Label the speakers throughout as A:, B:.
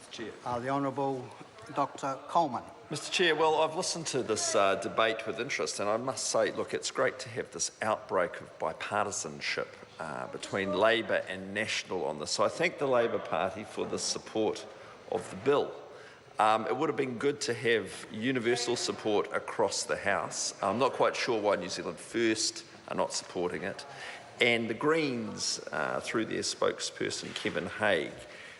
A: Mr Chair.
B: The Honourable Dr Coleman.
A: Mr Chair, well, I've listened to this debate with interest, and I must say, look, it's great to have this outbreak of bipartisanship between Labor and National on this. So I thank the Labor Party for the support of the bill. It would have been good to have universal support across the House. I'm not quite sure why New Zealand First are not supporting it. And the Greens, through their spokesperson Kevin Haig,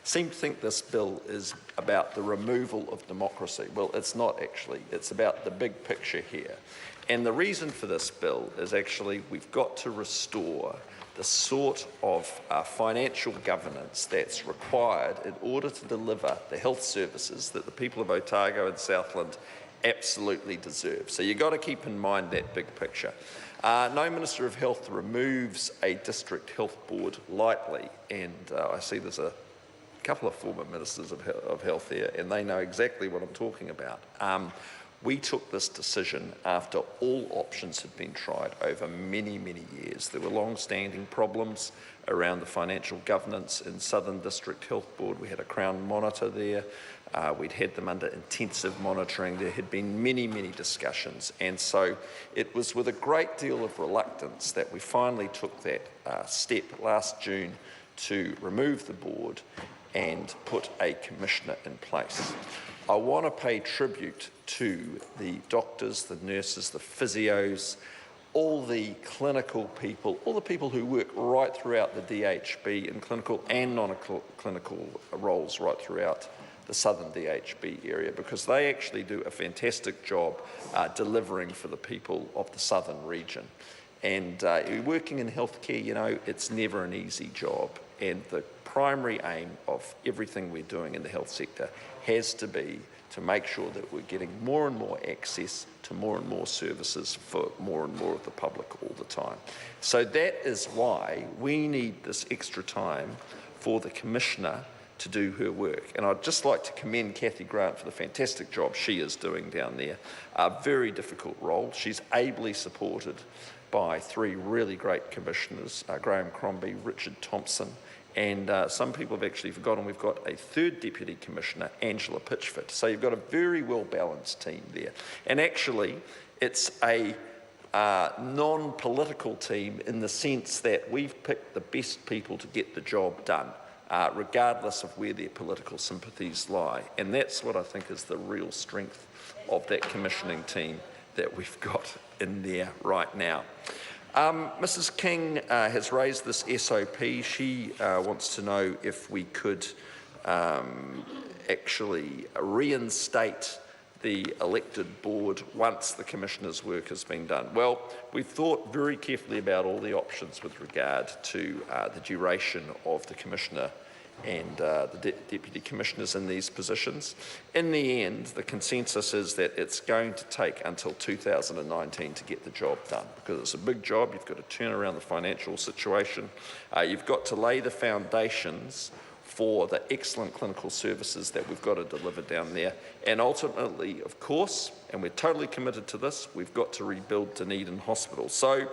A: seem to think this bill is about the removal of democracy. Well, it's not actually. It's about the big picture here. And the reason for this bill is actually we've got to restore the sort of financial governance that's required in order to deliver the health services that the people of Otago and Southland absolutely deserve. So you've got to keep in mind that big picture. No Minister of Health removes a district health board lightly, and I see there's a couple of former Ministers of Health there, and they know exactly what I'm talking about. We took this decision after all options had been tried over many, many years. There were long-standing problems around the financial governance in Southern District Health Board. We had a Crown monitor there. We'd had them under intensive monitoring. There had been many, many discussions. And so it was with a great deal of reluctance that we finally took that step last June to remove the board and put a commissioner in place. I want to pay tribute to the doctors, the nurses, the physios, all the clinical people, all the people who work right throughout the DHB in clinical and non-clinical roles right throughout the Southern DHB area, because they actually do a fantastic job delivering for the people of the Southern region. And working in healthcare, you know, it's never an easy job. And the primary aim of everything we're doing in the health sector has to be to make sure that we're getting more and more access to more and more services for more and more of the public all the time. So that is why we need this extra time for the Commissioner to do her work. And I'd just like to commend Cathy Grant for the fantastic job she is doing down there. A very difficult role. She's ably supported by three really great commissioners, Graham Crombie, Richard Thompson, and some people have actually forgotten we've got a third Deputy Commissioner, Angela Pitchford. So you've got a very well-balanced team there. And actually, it's a non-political team in the sense that we've picked the best people to get the job done, regardless of where their political sympathies lie. And that's what I think is the real strength of that commissioning team that we've got in there right now. Mrs King has raised this SOP. She wants to know if we could actually reinstate the elected board once the Commissioner's work has been done. Well, we've thought very carefully about all the options with regard to the duration of the Commissioner and the Deputy Commissioners in these positions. In the end, the consensus is that it's going to take until 2019 to get the job done, because it's a big job. You've got to turn around the financial situation. You've got to lay the foundations for the excellent clinical services that we've got to deliver down there. And ultimately, of course, and we're totally committed to this, we've got to rebuild Dunedin Hospital. So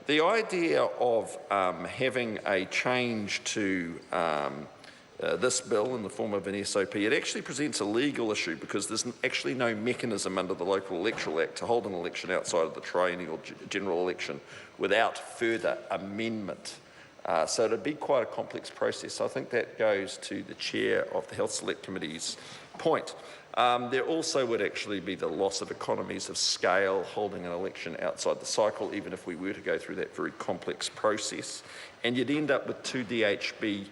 A: the idea of having a change to this bill in the form of an SOP, it actually presents a legal issue because there's actually no mechanism under the Local Electoral Act to hold an election outside of the triennial general election without further amendment. So it'd be quite a complex process. So I think that goes to the chair of the Health Select Committee's point. There also would actually be the loss of economies of scale holding an election outside the cycle, even if we were to go through that very complex process. And you'd end up with two DHB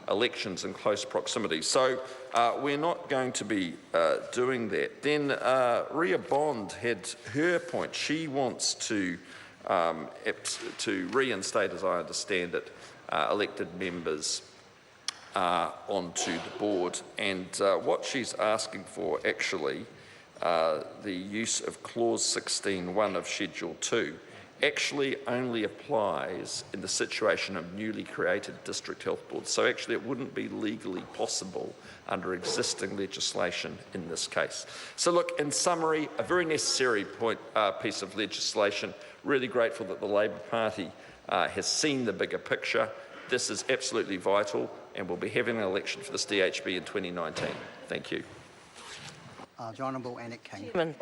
A: elections in close proximity. So we're not going to be doing that. Then Ria Bond had her point. She wants to reinstate, as I understand it, elected members onto the board. And what she's asking for, actually, the use of Clause 16(1) of Schedule 2, actually only applies in the situation of newly created district health boards. So actually it wouldn't be legally possible under existing legislation in this case. So look, in summary, a very necessary piece of legislation. Really grateful that the Labor Party has seen the bigger picture. This is absolutely vital. and we'll be having an election for this DHB in 2019. Thank you.
B: The Honourable Anik King.
C: Chairman,